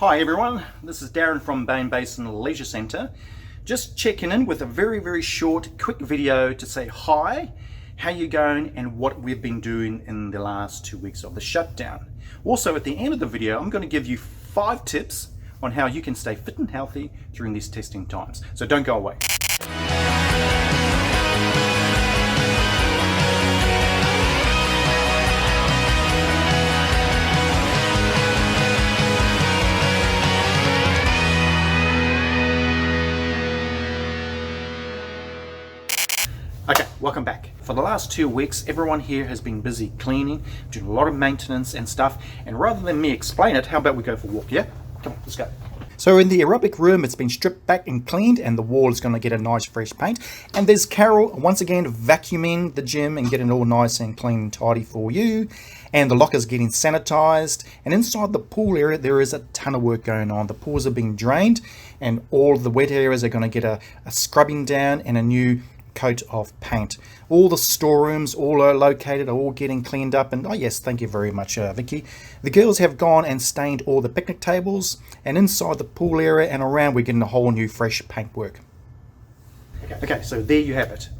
Hi everyone, this is Darrin from Bay Basin Leisure Centre. Just checking in with a very short, quick video to say hi, how you going, and what we've been doing in the last 2 weeks of the shutdown. Also, at the end of the video, I'm going to give you 5 tips on how you can stay fit and healthy during these testing times. So don't go away. Okay, welcome back. For the last 2 weeks, everyone here has been busy cleaning, doing a lot of maintenance and stuff. And rather than me explain it, how about we go for a walk, yeah? Come on, let's go. So in the aerobic room, it's been stripped back and cleaned, and the wall is going to get a nice fresh paint. And there's Carol, once again, vacuuming the gym and getting it all nice and clean and tidy for you. And the locker's getting sanitized. And inside the pool area, there is a ton of work going on. The pools are being drained, and all the wet areas are going to get a scrubbing down and a new coat of paint. All the storerooms, all are located, are all getting cleaned up. And oh yes, thank you very much, Vicky. The girls have gone and stained all the picnic tables, and inside the pool area and around, we're getting a whole new fresh paintwork. Okay, so there you have it.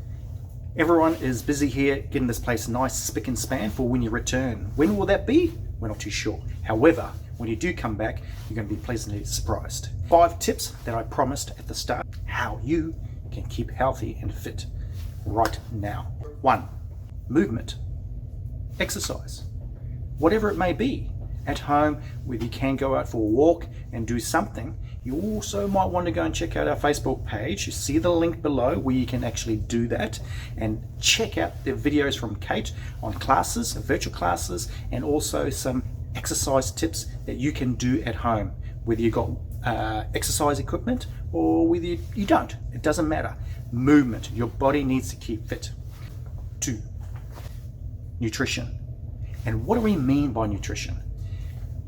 Everyone is busy here getting this place nice, spick and span for when you return. When will that be? We're not too sure. However, when you do come back, you're going to be pleasantly surprised. 5 tips that I promised at the start, how you can keep healthy and fit right now. 1, movement, exercise, whatever it may be. At home, whether you can go out for a walk and do something. You also might want to go and check out our Facebook page. You see the link below where you can actually do that, and check out the videos from Kate on classes, virtual classes, and also some exercise tips that you can do at home, whether you've got exercise equipment or whether you don't. It doesn't matter. Movement. Your body needs to keep fit. 2, nutrition. And what do we mean by nutrition?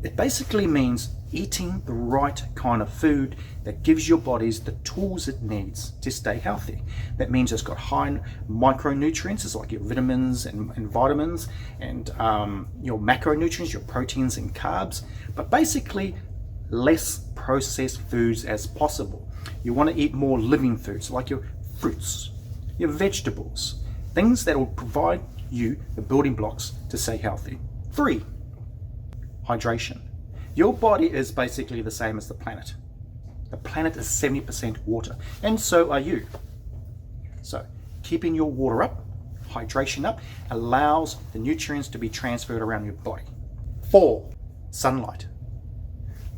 It basically means eating the right kind of food that gives your bodies the tools it needs to stay healthy. That means it's got high micronutrients, it's like your vitamins and vitamins, and your macronutrients, your proteins and carbs, but basically less processed foods as possible. You want to eat more living foods like your fruits, your vegetables, things that will provide you the building blocks to stay healthy. 3, hydration. Your body is basically the same as the planet. The planet is 70% water, and so are you. So keeping your water up, hydration up, allows the nutrients to be transferred around your body. 4, sunlight.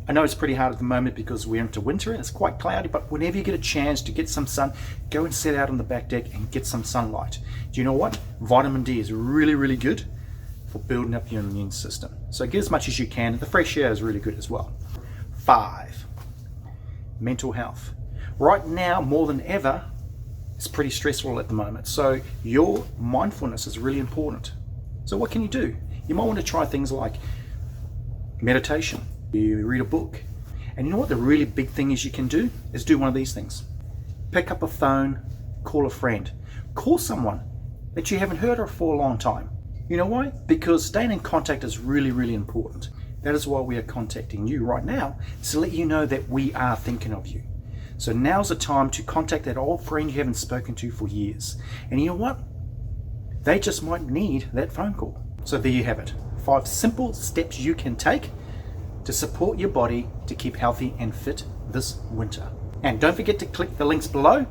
I know it's pretty hard at the moment because we're into winter and it's quite cloudy, but whenever you get a chance to get some sun, go and sit out on the back deck and get some sunlight. Do you know what? Vitamin D is really good for building up your immune system. So get as much as you can. The fresh air is really good as well. 5, mental health. Right now, more than ever, it's pretty stressful at the moment. So your mindfulness is really important. So what can you do? You might want to try things like meditation. You read a book. And you know what the really big thing is you can do? Is do one of these things. Pick up a phone, call a friend. Call someone that you haven't heard of for a long time. You know why? Because staying in contact is really important. That is why we are contacting you right now, to let you know that we are thinking of you. So now's the time to contact that old friend you haven't spoken to for years. And you know what? They just might need that phone call. So there you have it. 5 simple steps you can take to support your body to keep healthy and fit this winter. And don't forget to click the links below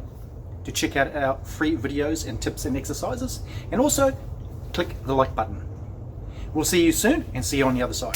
to check out our free videos and tips and exercises, and also click the like button. We'll see you soon, and see you on the other side.